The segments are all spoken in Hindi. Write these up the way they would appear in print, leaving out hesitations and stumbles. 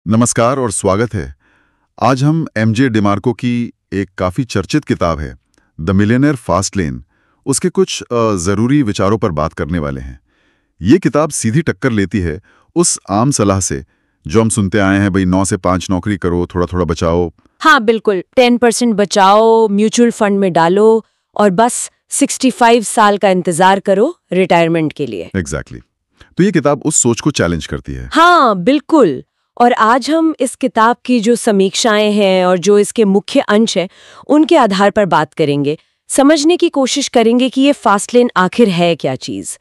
नमस्कार और स्वागत है। आज हम एमजे डिमार्को की एक काफ़ी चर्चित किताब है द मिलियनेयर फास्ट लेन, उसके कुछ ज़रूरी विचारों पर बात करने वाले हैं। ये किताब सीधी टक्कर लेती है उस आम सलाह से जो हम सुनते आए हैं, भाई 9 से 5 नौकरी करो, थोड़ा थोड़ा बचाओ। हाँ बिल्कुल, 10% बचाओ, म्यूचुअल फंड में डालो और बस 65 साल का इंतजार करो रिटायरमेंट के लिए। एग्जैक्टली। तो ये किताब उस सोच को चैलेंज करती है। हाँ बिल्कुल। और आज हम इस किताब की जो समीक्षाएं हैं और जो इसके मुख्य अंश हैं उनके आधार पर बात करेंगे, समझने की कोशिश करेंगे कि ये फास्ट लेन आखिर है क्या चीज।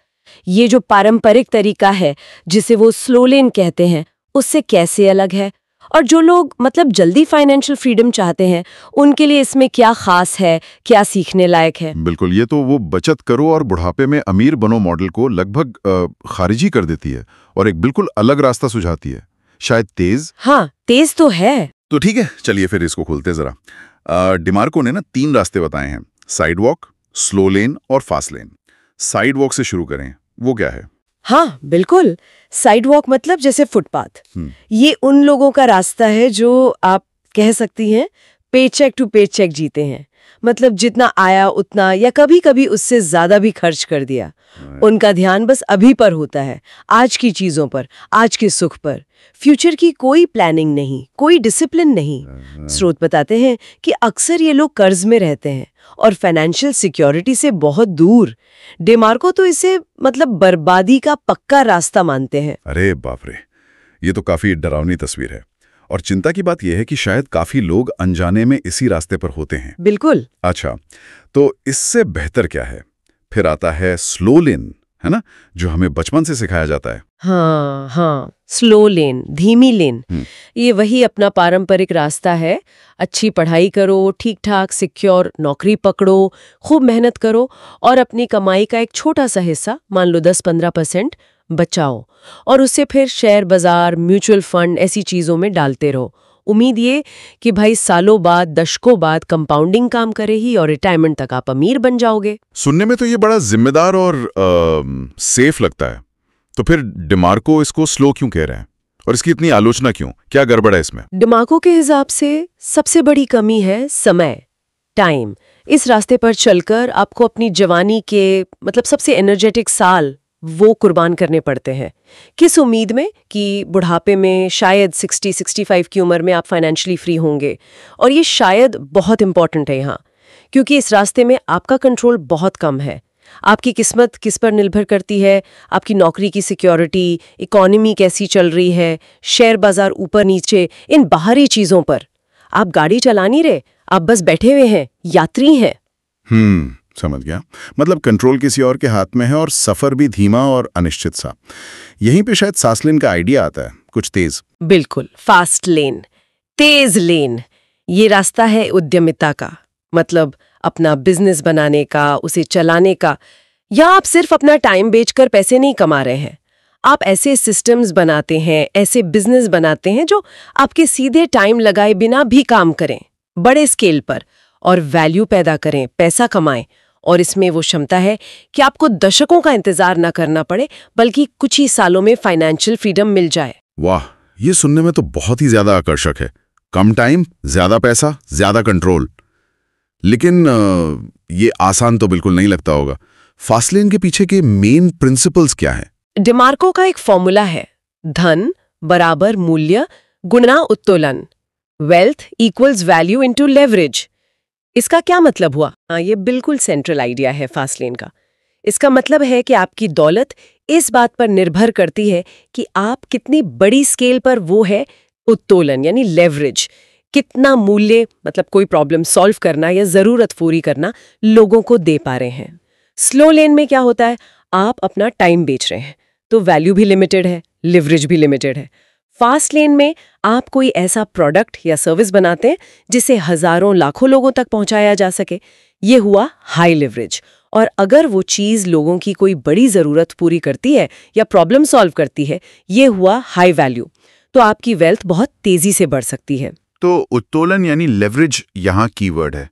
ये जो पारंपरिक तरीका है जिसे वो स्लो लेन कहते हैं, उससे कैसे अलग है, और जो लोग मतलब जल्दी फाइनेंशियल फ्रीडम चाहते हैं उनके लिए इसमें क्या खास है, क्या सीखने लायक है। बिल्कुल, ये तो वो बचत करो और बुढ़ापे में अमीर बनो मॉडल को लगभग खारिजी कर देती है और एक बिल्कुल अलग रास्ता सुझाती है, शायद तेज। हाँ तेज तो है। तो ठीक है, चलिए फिर इसको खोलते जरा। डिमार्को ने ना 3 रास्ते बताए हैं, साइड वॉक, स्लो लेन और फास्ट लेन। साइड वॉक से शुरू करें, वो क्या है? हाँ बिल्कुल, साइड वॉक मतलब जैसे फुटपाथ। ये उन लोगों का रास्ता है जो आप कह सकती हैं पेचेक टू पेचेक जीते हैं, मतलब जितना आया उतना या कभी कभी उससे ज्यादा भी खर्च कर दिया। उनका ध्यान बस अभी पर होता है, आज की चीजों पर, आज के सुख पर। फ्यूचर की कोई प्लानिंग नहीं, कोई डिसिप्लिन नहीं। स्रोत बताते हैं कि अक्सर ये लोग कर्ज में रहते हैं और फाइनेंशियल सिक्योरिटी से बहुत दूर। डिमार्को तो इसे मतलब बर्बादी का पक्का रास्ता मानते हैं। अरे बाप रे, ये तो काफी डरावनी तस्वीर है। और चिंता की बात यह है कि शायद काफी लोग अनजाने में इसी रास्ते पर होते हैं। बिल्कुल। अच्छा, तो इससे बेहतर क्या है? फिर आता है स्लो लेन, है ना, जो हमें बचपन से सिखाया जाता है। हाँ, स्लो लेन, धीमी लेन। ये वही अपना पारंपरिक रास्ता है। अच्छी पढ़ाई करो, ठीक ठाक सिक्योर नौकरी पकड़ो, खूब मेहनत करो और अपनी कमाई का एक छोटा सा हिस्सा, मान लो 10-15% बचाओ और उससे फिर शेयर बाजार, म्यूचुअल फंड ऐसी चीजों में डालते रहो। उम्मीद ये कि भाई सालों बाद, दशकों बाद कंपाउंडिंग काम करेगी और रिटायरमेंट तक आप अमीर बन जाओगे। सुनने में तो ये बड़ा जिम्मेदार और सेफ लगता है। तो फिर डिमार्को इसको स्लो क्यों कह रहे हैं और इसकी इतनी आलोचना क्यों? क्या गड़बड़ है इसमें? डिमार्को के हिसाब से सबसे बड़ी कमी है समय, टाइम। इस रास्ते पर चलकर आपको अपनी जवानी के मतलब सबसे एनर्जेटिक साल वो कुर्बान करने पड़ते हैं। किस उम्मीद में कि बुढ़ापे में शायद 60-65 की उम्र में आप फाइनेंशियली फ्री होंगे। और ये शायद बहुत इंपॉर्टेंट है यहाँ, क्योंकि इस रास्ते में आपका कंट्रोल बहुत कम है। आपकी किस्मत किस पर निर्भर करती है? आपकी नौकरी की सिक्योरिटी, इकोनॉमी कैसी चल रही है, शेयर बाजार ऊपर नीचे, इन बाहरी चीजों पर। आप गाड़ी चला नहीं रहे, आप बस बैठे हुए हैं, यात्री हैं। समझ गया। मतलब कंट्रोल किसी और के हाथ में है और सफर भी धीमा और अनिश्चित सा। यहीं पे शायद फास्ट लेन का आइडिया आता है, कुछ तेज। बिल्कुल, फास्ट लेन, तेज लेन। ये रास्ता है उद्यमिता का, मतलब अपना बिजनेस बनाने का, उसे चलाने का। या आप सिर्फ अपना टाइम बेचकर पैसे नहीं कमा रहे हैं, आप ऐसे सिस्टम्स बनाते हैं, ऐसे बिजनेस बनाते हैं जो आपके सीधे टाइम लगाए बिना भी काम करें, बड़े स्केल पर, और वैल्यू पैदा करें, पैसा कमाएं। और इसमें वो क्षमता है कि आपको दशकों का इंतजार न करना पड़े, बल्कि कुछ ही सालों में फाइनेंशियल फ्रीडम मिल जाए। वाह, ये सुनने में तो बहुत ही ज्यादा आकर्षक है। कम टाइम, ज्यादा पैसा, ज्यादा कंट्रोल। लेकिन ये आसान तो बिल्कुल नहीं लगता होगा। फास्ट लेन के पीछे के मेन प्रिंसिपल्स क्या है? डिमार्को का एक फॉर्मूला है, धन बराबर मूल्य गुणा उत्तोलन, wealth equals value into leverage. इसका क्या मतलब हुआ? ये बिल्कुल सेंट्रल आइडिया है फास्ट लेन का। इसका मतलब है कि आपकी दौलत इस बात पर निर्भर करती है कि आप कितनी बड़ी स्केल पर वो है उत्तोलन यानी लेवरेज, कितना मूल्य, मतलब कोई प्रॉब्लम सॉल्व करना या जरूरत पूरी करना लोगों को दे पा रहे हैं। स्लो लेन में क्या होता है? आप अपना टाइम बेच रहे हैं, तो वैल्यू भी लिमिटेड है, लिवरेज भी लिमिटेड है। फास्ट लेन में आप कोई ऐसा प्रोडक्ट या सर्विस बनाते हैं जिसे हजारों लाखों लोगों तक पहुंचाया जा सके। ये हुआ हाई लिवरेज। और अगर वो चीज लोगों की कोई बड़ी जरूरत पूरी करती है या प्रॉब्लम सॉल्व करती है, ये हुआ हाई वैल्यू। तो आपकी वेल्थ बहुत तेजी से बढ़ सकती है। तो उत्तोलन यानी लेवरेज यहाँ कीवर्ड है।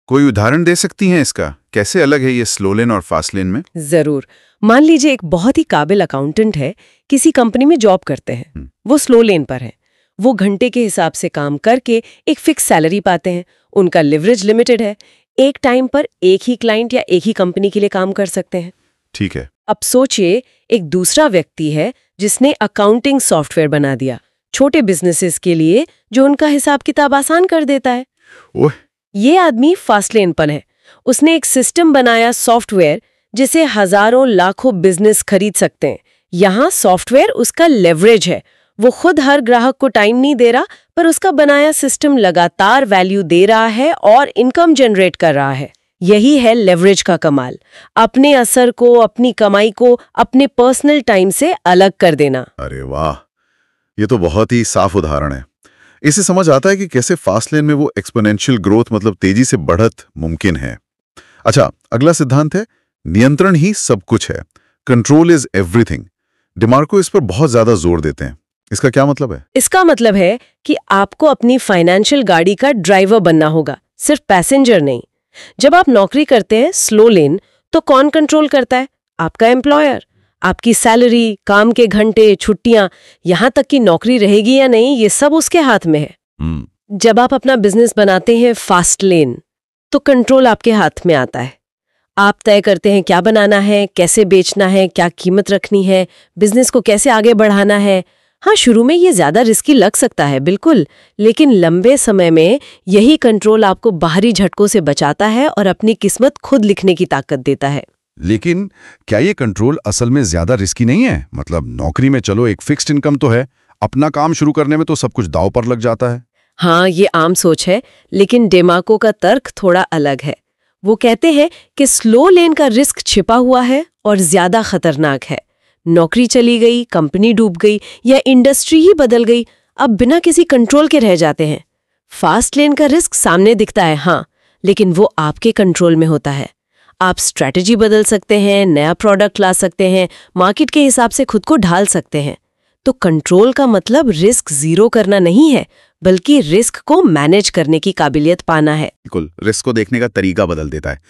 कोई उदाहरण दे सकती हैं इसका? कैसे अलग है ये स्लो लेन और फास्ट लेन में? जरूर। मान लीजिए एक बहुत ही काबिल अकाउंटेंट है, किसी कंपनी में जॉब करते हैं, वो स्लो लेन पर है। वो घंटे के हिसाब से काम करके एक फिक्स सैलरी पाते हैं। उनका लिवरेज लिमिटेड है, एक टाइम पर एक ही क्लाइंट या एक ही कंपनी के लिए काम कर सकते हैं। ठीक है। अब सोचिए, एक दूसरा व्यक्ति है जिसने अकाउंटिंग सॉफ्टवेयर बना दिया छोटे बिजनेसेस के लिए, जो उनका हिसाब किताब आसान कर देता है। ओह, ये आदमी फास्टलेन पर है। उसने एक सिस्टम बनाया, सॉफ्टवेयर, जिसे हजारों लाखों बिजनेस खरीद सकते हैं। यहाँ सॉफ्टवेयर उसका लेवरेज है। वो खुद हर ग्राहक को टाइम नहीं दे रहा, पर उसका बनाया सिस्टम लगातार वैल्यू दे रहा है और इनकम जनरेट कर रहा है। यही है लेवरेज का कमाल, अपने असर को, अपनी कमाई को अपने पर्सनल टाइम से अलग कर देना। अरे वाह, ये तो बहुत ही साफ उदाहरण है। इससे समझ आता है कि कैसे फास्टलेन में वो एक्सपोनेंशियल ग्रोथ, मतलब तेजी से बढ़त मुमकिन है। अच्छा, अगला सिद्धांत है नियंत्रण ही सब कुछ है, कंट्रोल इज एवरीथिंग। डिमार्को इस पर बहुत ज्यादा जोर देते हैं। इसका क्या मतलब है? इसका मतलब है कि आपको अपनी फाइनेंशियल गाड़ी का ड्राइवर बनना होगा, सिर्फ पैसेंजर नहीं। जब आप नौकरी करते हैं स्लो लेन, तो कौन कंट्रोल करता है? आपका एम्प्लॉयर। आपकी सैलरी, काम के घंटे, छुट्टियां, यहां तक कि नौकरी रहेगी या नहीं, ये सब उसके हाथ में है। जब आप अपना बिजनेस बनाते हैं फास्ट लेन, तो कंट्रोल आपके हाथ में आता है। आप तय करते हैं क्या बनाना है, कैसे बेचना है, क्या कीमत रखनी है, बिजनेस को कैसे आगे बढ़ाना है। हाँ, शुरू में ये ज्यादा रिस्की लग सकता है, बिल्कुल, लेकिन लंबे समय में यही कंट्रोल आपको बाहरी झटकों से बचाता है और अपनी किस्मत खुद लिखने की ताकत देता है। लेकिन क्या ये कंट्रोल असल में ज्यादा रिस्की नहीं है? मतलब नौकरी में चलो एक फिक्स्ड इनकम तो है, अपना काम शुरू करने में तो सब कुछ दांव पर लग जाता है। हाँ, ये आम सोच है, लेकिन डेमार्को का तर्क थोड़ा अलग है। वो कहते हैं कि स्लो लेन का रिस्क छिपा हुआ है और ज्यादा खतरनाक है। नौकरी चली गई, कंपनी डूब गई या इंडस्ट्री ही बदल गई, अब बिना किसी कंट्रोल के रह जाते हैं। फास्ट लेन का रिस्क सामने दिखता है, हाँ, लेकिन वो आपके कंट्रोल में होता है। आप स्ट्रैटेजी बदल सकते हैं, नया प्रोडक्ट ला सकते हैं, मार्केट के हिसाब से खुद को ढाल सकते हैं। तो कंट्रोल का मतलब रिस्क जीरो करना नहीं है, बल्कि रिस्क को मैनेज करने की काबिलियत पाना है। बिल्कुल, रिस्क को देखने का तरीका बदल देता है।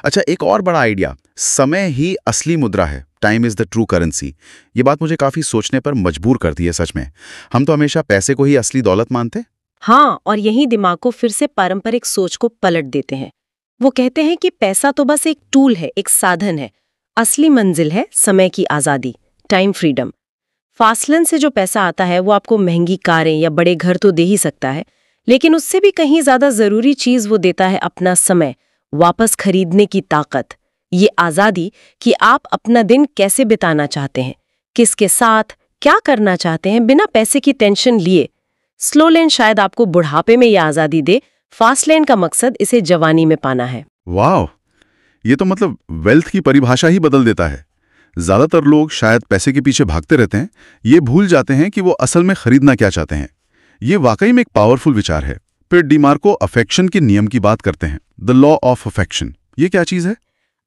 अच्छा, एक और बड़ा आइडिया, समय ही असली मुद्रा है, time is the true currency. ये बात मुझे काफी सोचने पर मजबूर करती है। सच में हम तो हमेशा पैसे को ही असली दौलत मानते। हाँ, और यही दिमाग को फिर से पारंपरिक सोच को पलट देते हैं। वो कहते हैं कि पैसा तो बस एक टूल है, एक साधन है। असली मंजिल है समय की आजादी, टाइम फ्रीडम। फास्टलेन से जो पैसा आता है वो आपको महंगी कारें या बड़े घर तो दे ही सकता है, लेकिन उससे भी कहीं ज्यादा जरूरी चीज वो देता है अपना समय वापस खरीदने की ताकत। ये आजादी कि आप अपना दिन कैसे बिताना चाहते हैं, किसके साथ, क्या करना चाहते हैं, बिना पैसे की टेंशन लिए। स्लो लेन शायद आपको बुढ़ापे में ये आजादी दे, फास्ट लेन का मकसद इसे जवानी में पाना है। वाह, ये तो मतलब वेल्थ की परिभाषा ही बदल देता है। ज्यादातर लोग शायद पैसे के पीछे भागते रहते हैं, ये भूल जाते हैं कि वो असल में खरीदना क्या चाहते हैं। ये वाकई में एक पावरफुल विचार है। फिर डिमार्को अफेक्शन के नियम की बात करते हैं, द लॉ ऑफ अफेक्शन। ये क्या चीज है?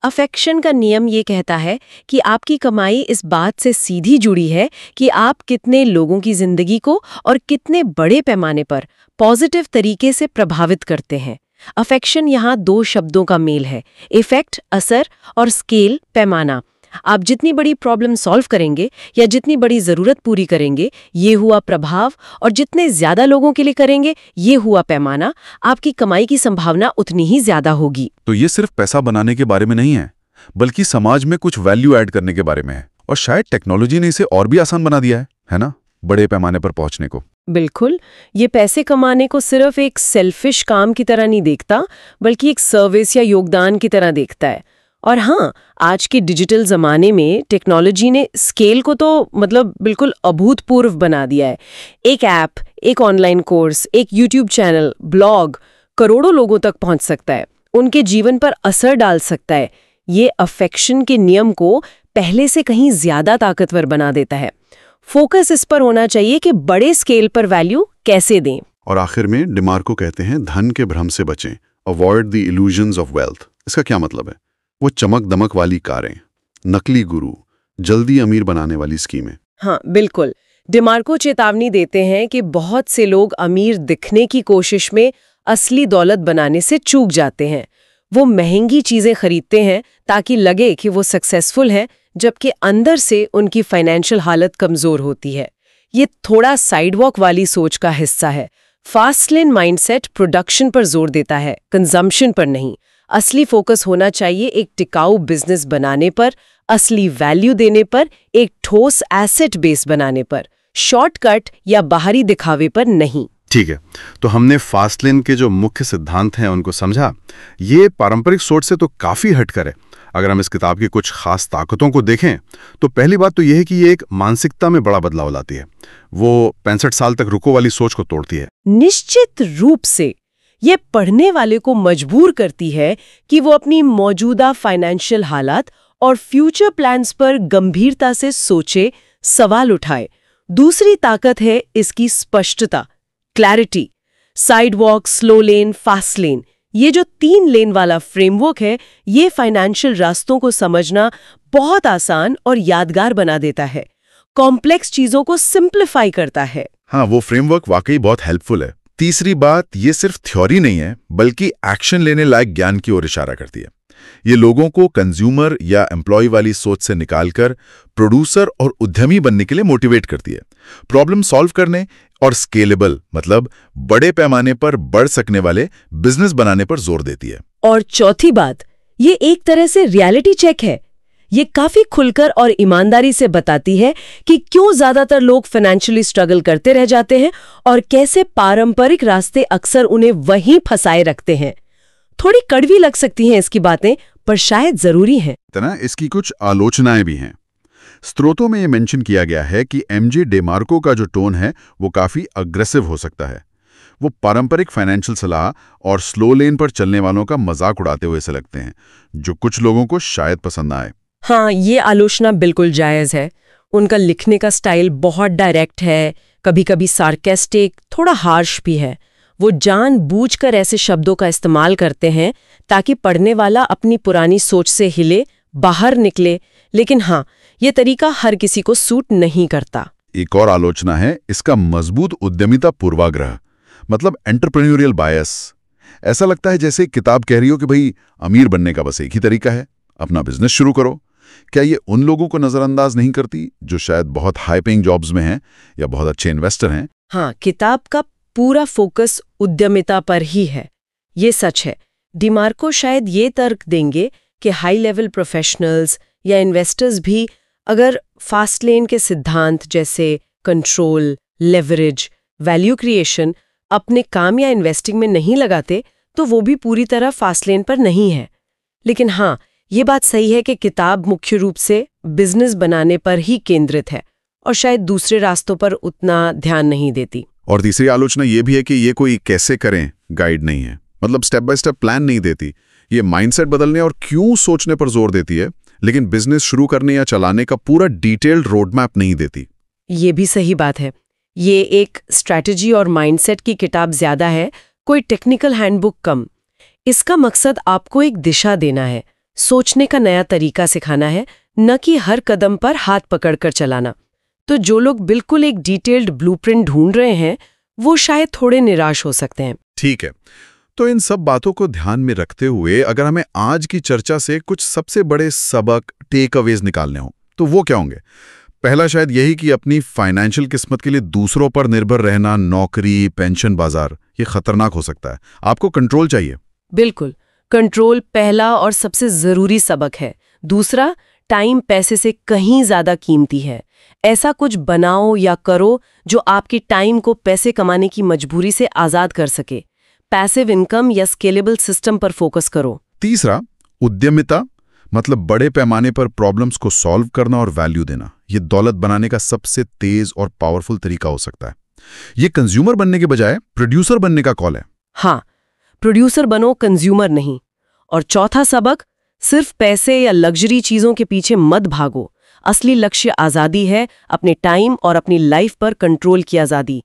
अफेक्शन का नियम ये कहता है कि आपकी कमाई इस बात से सीधी जुड़ी है कि आप कितने लोगों की जिंदगी को और कितने बड़े पैमाने पर पॉजिटिव तरीके से प्रभावित करते हैं। अफेक्शन यहाँ दो शब्दों का मेल है, इफेक्ट असर और स्केल पैमाना। आप जितनी बड़ी प्रॉब्लम सॉल्व करेंगे या जितनी बड़ी जरूरत पूरी करेंगे, ये हुआ प्रभाव, और जितने ज्यादा लोगों के लिए करेंगे, ये हुआ पैमाना। आपकी कमाई की संभावना उतनी ही ज्यादा होगी। तो ये सिर्फ पैसा बनाने के बारे में नहीं है, बल्कि समाज में कुछ वैल्यू ऐड करने के बारे में है। और शायद टेक्नोलॉजी ने इसे और भी आसान बना दिया है ना, बड़े पैमाने पर पहुंचने को। बिल्कुल, ये पैसे कमाने को सिर्फ एक सेल्फिश काम की तरह नहीं देखता, बल्कि एक सर्विस या योगदान की तरह देखता है। और हाँ, आज के डिजिटल जमाने में टेक्नोलॉजी ने स्केल को तो मतलब बिल्कुल अभूतपूर्व बना दिया है। एक ऐप, एक ऑनलाइन कोर्स, एक यूट्यूब चैनल, ब्लॉग करोड़ों लोगों तक पहुंच सकता है, उनके जीवन पर असर डाल सकता है। ये अफेक्शन के नियम को पहले से कहीं ज्यादा ताकतवर बना देता है। फोकस इस पर होना चाहिए कि बड़े स्केल पर वैल्यू कैसे दें। और आखिर में डिमार्को कहते हैं धन के भ्रम से बचें, avoid the illusions of wealth. इसका क्या मतलब है? वो चमक दमक वाली कारें, नकली गुरु, जल्दी अमीर बनाने वाली स्कीमें। हाँ, बिल्कुल। डिमार्को चेतावनी देते हैं कि बहुत से लोग अमीर दिखने की कोशिश में असली दौलत बनाने से चूक जाते हैं। वो महंगी चीजें खरीदते हैं ताकि लगे कि वो सक्सेसफुल हैं, जबकि अंदर से उनकी फाइनेंशियल हालत कमजोर होती है। ये थोड़ा साइडवॉक वाली सोच का हिस्सा है। फास्ट लेन माइंडसेट प्रोडक्शन पर जोर देता है, कंजम्पशन पर नहीं। असली फोकस होना चाहिए एक टिकाऊ बिजनेस बनाने पर, असली वैल्यू देने पर, एक ठोस एसेट बेस बनाने पर, शॉर्टकट या बाहरी दिखावे पर नहीं। ठीक है, तो हमने फास्ट लेन के जो मुख्य सिद्धांत हैं उनको समझा। ये पारंपरिक सोच से तो काफ़ी हटकर है। अगर हम इस किताब की कुछ खास ताकतों को देखें तो पहली बात तो यह है कि ये एक मानसिकता में बड़ा बदलाव लाती है। वो 65 साल तक रुको वाली सोच को तोड़ती है। निश्चित रूप से ये पढ़ने वाले को मजबूर करती है कि वो अपनी मौजूदा फाइनेंशियल हालात और फ्यूचर प्लान्स पर गंभीरता से सोचे, सवाल उठाए। दूसरी ताकत है इसकी स्पष्टता, क्लैरिटी। साइडवॉक, स्लो लेन, फास्ट लेन, ये जो 3 लेन वाला फ्रेमवर्क है, ये फाइनेंशियल रास्तों को समझना बहुत आसान और यादगार बना देता है, कॉम्प्लेक्स चीजों को सिंप्लीफाई करता है। हाँ, वो फ्रेमवर्क वाकई बहुत हेल्पफुल है। तीसरी बात, ये सिर्फ थ्योरी नहीं है बल्कि एक्शन लेने लायक ज्ञान की ओर इशारा करती है। ये लोगों को कंज्यूमर या एम्प्लॉय वाली सोच से निकालकर प्रोड्यूसर और उद्यमी बनने के लिए मोटिवेट करती है। प्रॉब्लम सॉल्व करने और स्केलेबल मतलब बड़े पैमाने पर बढ़ सकने वाले बिजनेस बनाने पर जोर देती है। और चौथी बात, ये एक तरह से रियलिटी चेक है। ये काफी खुलकर और ईमानदारी से बताती है कि क्यों ज्यादातर लोग फाइनेंशियली स्ट्रगल करते रह जाते हैं और कैसे पारंपरिक रास्ते अक्सर उन्हें वहीं फंसाए रखते हैं। थोड़ी कड़वी लग सकती हैं इसकी बातें, पर शायद जरूरी हैं। इसकी कुछ आलोचनाएं भी हैं। स्रोतों में ये मेंशन किया गया है कि एमजे डेमार्को का जो टोन है वो काफी अग्रेसिव हो सकता है। वो पारंपरिक फाइनेंशियल सलाह और स्लो लेन पर चलने वालों का मजाक उड़ाते हुए से लगते हैं, जो कुछ लोगों को शायद पसंद ना आए। हाँ, ये आलोचना बिल्कुल जायज है। उनका लिखने का स्टाइल बहुत डायरेक्ट है, कभी-कभी सार्केस्टिक, थोड़ा हार्श भी है। वो जानबूझकर ऐसे शब्दों का इस्तेमाल करते हैं ताकि पढ़ने वाला अपनी पुरानी सोच से हिले, बाहर निकले। लेकिन हाँ, ये तरीका हर किसी को सूट नहीं करता। एक और आलोचना है इसका मजबूत उद्यमिता पूर्वाग्रह, मतलब एंटरप्रेन्योरियल बायस। ऐसा लगता है जैसे किताब कह रही हो कि भाई अमीर बनने का बस एक ही तरीका है, अपना बिजनेस शुरू करो। क्या ये उन लोगों को नजरअंदाज नहीं करती जो शायद बहुत हाई पेइंग जॉब्स में हैं या बहुत अच्छे इन्वेस्टर हैं? हाँ, किताब का पूरा फोकस उद्यमिता पर ही है, ये सच है। डिमार्को शायद ये तर्क देंगे कि हाई लेवल प्रोफेशनल्स या इन्वेस्टर्स भी अगर फास्ट लेन के सिद्धांत जैसे कंट्रोल, लेवरेज, वैल्यू क्रिएशन अपने काम या इन्वेस्टिंग में नहीं लगाते तो वो भी पूरी तरह फास्ट लेन पर नहीं है। लेकिन हाँ, ये बात सही है कि किताब मुख्य रूप से बिजनेस बनाने पर ही केंद्रित है और शायद दूसरे रास्तों पर उतना ध्यान नहीं देती। और तीसरी आलोचना ये भी है कि ये कोई कैसे करें गाइड नहीं है, मतलब स्टेप बाय स्टेप प्लान नहीं देती। ये माइंडसेट बदलने और क्यों सोचने पर जोर देती है, लेकिन बिजनेस शुरू करने या चलाने का पूरा डिटेल्ड रोड मैप नहीं देती। ये भी सही बात है। ये एक स्ट्रैटेजी और माइंडसेट की किताब ज्यादा है, कोई टेक्निकल हैंडबुक कम। इसका मकसद आपको एक दिशा देना है, सोचने का नया तरीका सिखाना है, न कि हर कदम पर हाथ पकड़कर चलाना। तो जो लोग बिल्कुल एक डिटेल्ड ब्लूप्रिंट ढूंढ रहे हैं वो शायद थोड़े निराश हो सकते हैं। ठीक है, तो इन सब बातों को ध्यान में रखते हुए अगर हमें आज की चर्चा से कुछ सबसे बड़े सबक, टेक अवेज निकालने हो तो वो क्या होंगे? पहला शायद यही कि अपनी फाइनेंशियल किस्मत के लिए दूसरों पर निर्भर रहना, नौकरी, पेंशन बाजार, ये खतरनाक हो सकता है। आपको कंट्रोल चाहिए। बिल्कुल, कंट्रोल पहला और सबसे जरूरी सबक है। दूसरा, टाइम पैसे से कहीं ज्यादा कीमती है। ऐसा कुछ बनाओ या करो जो आपकी टाइम को पैसे कमाने की मजबूरी से आजाद कर सके। पैसिव इनकम या स्केलेबल सिस्टम पर फोकस करो। तीसरा, उद्यमिता मतलब बड़े पैमाने पर प्रॉब्लम्स को सॉल्व करना और वैल्यू देना। ये दौलत बनाने का सबसे तेज और पावरफुल तरीका हो सकता है। ये कंज्यूमर बनने के बजाय प्रोड्यूसर बनने का कॉल है। हाँ, प्रोड्यूसर बनो, कंज्यूमर नहीं। और चौथा सबक, सिर्फ पैसे या लग्जरी चीजों के पीछे मत भागो। असली लक्ष्य आजादी है, अपने टाइम और अपनी लाइफ पर कंट्रोल की आजादी।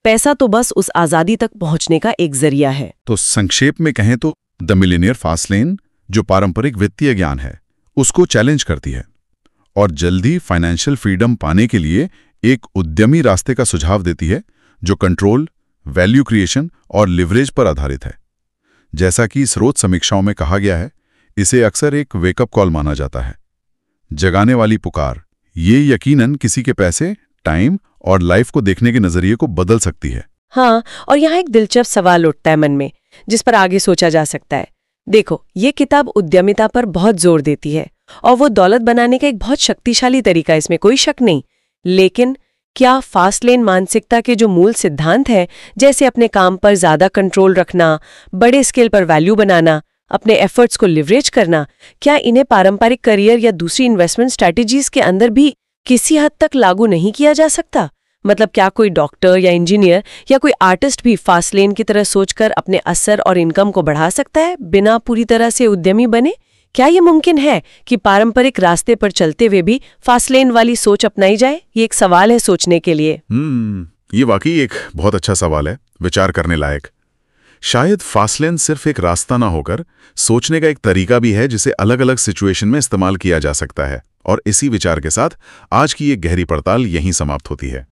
पैसा तो बस उस आजादी तक पहुंचने का एक जरिया है। तो संक्षेप में कहें तो द मिलियनेयर फास्ट लेन जो पारंपरिक वित्तीय ज्ञान है उसको चैलेंज करती है और जल्दी फाइनेंशियल फ्रीडम पाने के लिए एक उद्यमी रास्ते का सुझाव देती है जो कंट्रोल, वैल्यू क्रिएशन और लिवरेज पर आधारित है। जैसा कि स्रोत समीक्षाओं में कहा गया है, इसे अक्सर एक वेकअप कॉल माना जाता है, जगाने वाली पुकार। ये यकीनन किसी के पैसे, टाइम और लाइफ को देखने के नजरिए को बदल सकती है। हाँ, और यहाँ एक दिलचस्प सवाल उठता है मन में, जिस पर आगे सोचा जा सकता है। देखो, ये किताब उद्यमिता पर बहुत जोर देती है और वो दौलत बनाने का एक बहुत शक्तिशाली तरीका, इसमें कोई शक नहीं। लेकिन क्या फास्ट लेन मानसिकता के जो मूल सिद्धांत हैं, जैसे अपने काम पर ज्यादा कंट्रोल रखना, बड़े स्केल पर वैल्यू बनाना, अपने एफर्ट्स को लिवरेज करना, क्या इन्हें पारंपरिक करियर या दूसरी इन्वेस्टमेंट स्ट्रैटेजीज के अंदर भी किसी हद तक लागू नहीं किया जा सकता? मतलब क्या कोई डॉक्टर या इंजीनियर या कोई आर्टिस्ट भी फास्ट लेन की तरह सोचकर अपने असर और इनकम को बढ़ा सकता है बिना पूरी तरह से उद्यमी बने? क्या ये मुमकिन है कि पारंपरिक रास्ते पर चलते हुए भी फास्ट लेन वाली सोच अपनाई जाए? ये एक सवाल है सोचने के लिए। ये वाकई एक बहुत अच्छा सवाल है, विचार करने लायक। शायद फास्ट लेन सिर्फ एक रास्ता ना होकर सोचने का एक तरीका भी है, जिसे अलग अलग सिचुएशन में इस्तेमाल किया जा सकता है। और इसी विचार के साथ आज की ये गहरी पड़ताल यहीं समाप्त होती है।